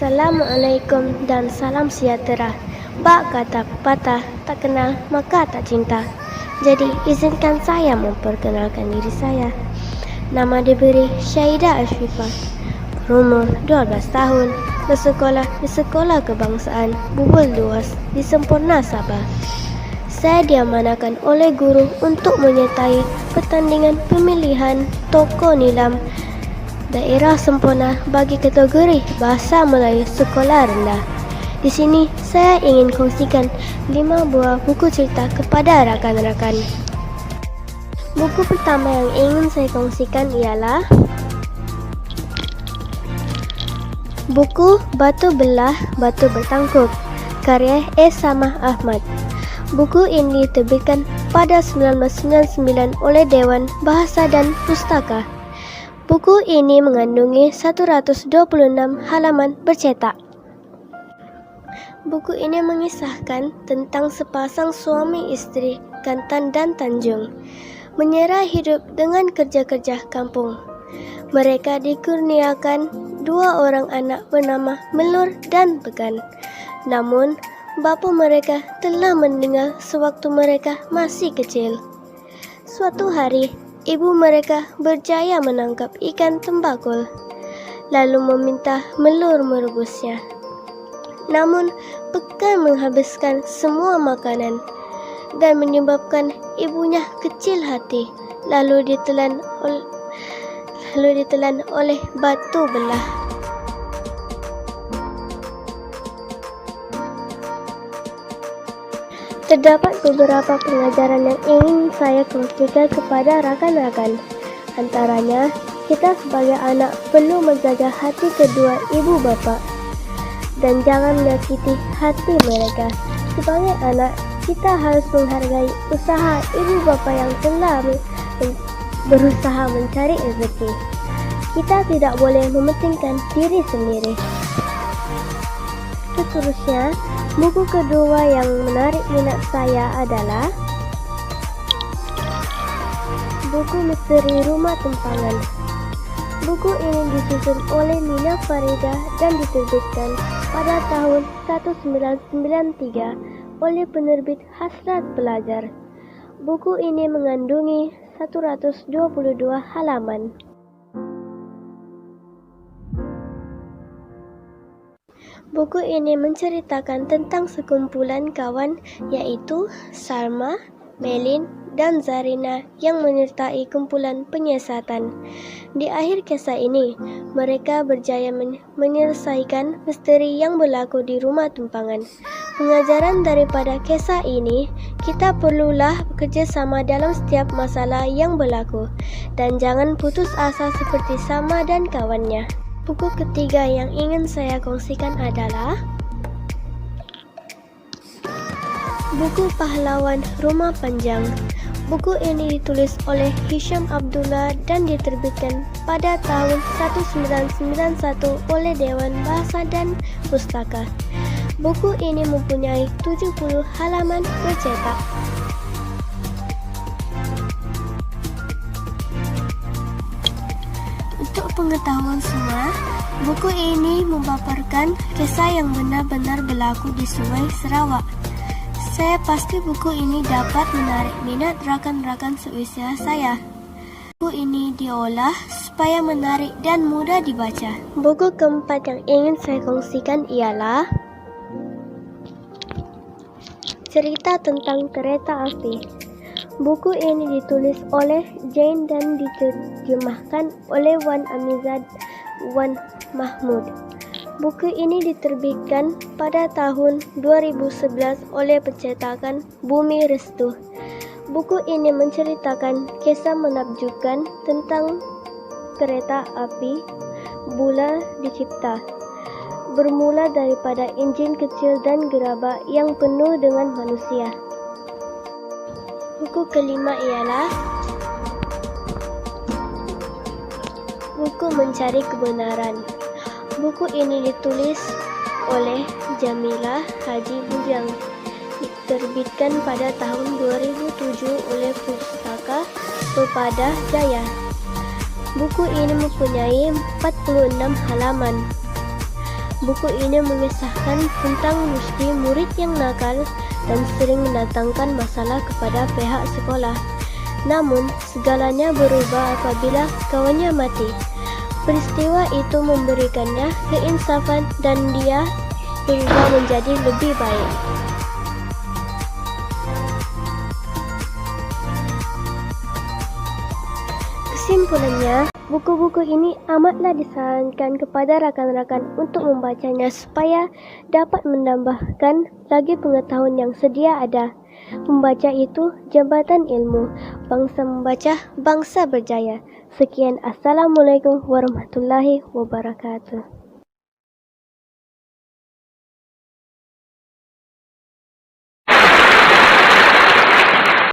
Assalamualaikum dan salam sejahtera. Bak kata patah, tak kenal maka tak cinta. Jadi izinkan saya memperkenalkan diri saya. Nama diberi Syahidah Ashifah. Berumur 12 tahun. Bersekolah di Sekolah Kebangsaan Bubul Luas di Semporna, Sabah. Saya diamanakan oleh guru untuk menyertai pertandingan pemilihan tokoh nilam daerah Semporna bagi kategori Bahasa Melayu Sekolah Rendah. Di sini saya ingin kongsikan 5 buah buku cerita kepada rakan-rakan. Buku pertama yang ingin saya kongsikan ialah buku Batu Belah, Batu Bertangkup, karya S. Samah Ahmad. Buku ini diterbitkan pada 1999 oleh Dewan Bahasa dan Pustaka. Buku ini mengandungi 126 halaman bercetak. Buku ini mengisahkan tentang sepasang suami istri Kantan dan Tanjung menyerah hidup dengan kerja-kerja kampung. Mereka dikurniakan 2 orang anak bernama Melur dan Pekan. Namun, bapa mereka telah meninggal sewaktu mereka masih kecil. Suatu hari, ibu mereka berjaya menangkap ikan tembakul, lalu meminta Melur merebusnya. Namun, Pekan menghabiskan semua makanan dan menyebabkan ibunya kecil hati, lalu ditelan oleh batu belah. Terdapat beberapa pengajaran yang ingin saya kongsikan kepada rakan-rakan. Antaranya, kita sebagai anak perlu menjaga hati kedua ibu bapa dan jangan menyakiti hati mereka. Sebagai anak, kita harus menghargai usaha ibu bapa yang telah berusaha mencari rezeki. Kita tidak boleh mementingkan diri sendiri. Seterusnya, buku kedua yang menarik minat saya adalah buku Misteri Rumah Tumpangan. Buku ini disusun oleh Nina Farida dan diterbitkan pada tahun 1993 oleh penerbit Hasrat Pelajar. Buku ini mengandungi 122 halaman. Buku ini menceritakan tentang sekumpulan kawan yaitu Salma, Melin, dan Zarina yang menyertai kumpulan penyiasatan. Di akhir kisah ini, mereka berjaya menyelesaikan misteri yang berlaku di rumah tumpangan. Pengajaran daripada kisah ini, kita perlulah bekerja sama dalam setiap masalah yang berlaku dan jangan putus asa seperti Salma dan kawannya. Buku ketiga yang ingin saya kongsikan adalah buku Pahlawan Rumah Panjang. Buku ini ditulis oleh Hisham Abdullah dan diterbitkan pada tahun 1991 oleh Dewan Bahasa dan Pustaka. Buku ini mempunyai 70 halaman bercetak. Untuk pengetahuan semua, buku ini memaparkan kisah yang benar-benar berlaku di Sungai Sarawak. Saya pasti buku ini dapat menarik minat rakan-rakan seusia saya. Buku ini diolah supaya menarik dan mudah dibaca. Buku keempat yang ingin saya kongsikan ialah Cerita Tentang Kereta Api. Buku ini ditulis oleh Jane dan diterjemahkan oleh Wan Amizad Wan Mahmud. Buku ini diterbitkan pada tahun 2011 oleh pencetakan Bumi Restu. Buku ini menceritakan kisah menakjubkan tentang kereta api Bula dicipta. Bermula daripada enjin kecil dan gerabak yang penuh dengan manusia. Buku kelima ialah buku Mencari Kebenaran. Buku ini ditulis oleh Jamilah Haji Bujang. Diterbitkan pada tahun 2007 oleh Pustaka Pepada Jaya. Buku ini mempunyai 46 halaman. Buku ini mengisahkan tentang Rusdi, murid yang nakal dan sering mendatangkan masalah kepada pihak sekolah. Namun, segalanya berubah apabila kawannya mati. Peristiwa itu memberikannya keinsafan dan dia berubah menjadi lebih baik. Kesimpulannya, buku-buku ini amatlah disarankan kepada rakan-rakan untuk membacanya supaya dapat menambahkan lagi pengetahuan yang sedia ada. Membaca itu jambatan ilmu. Bangsa membaca, bangsa berjaya. Sekian, Assalamualaikum warahmatullahi wabarakatuh.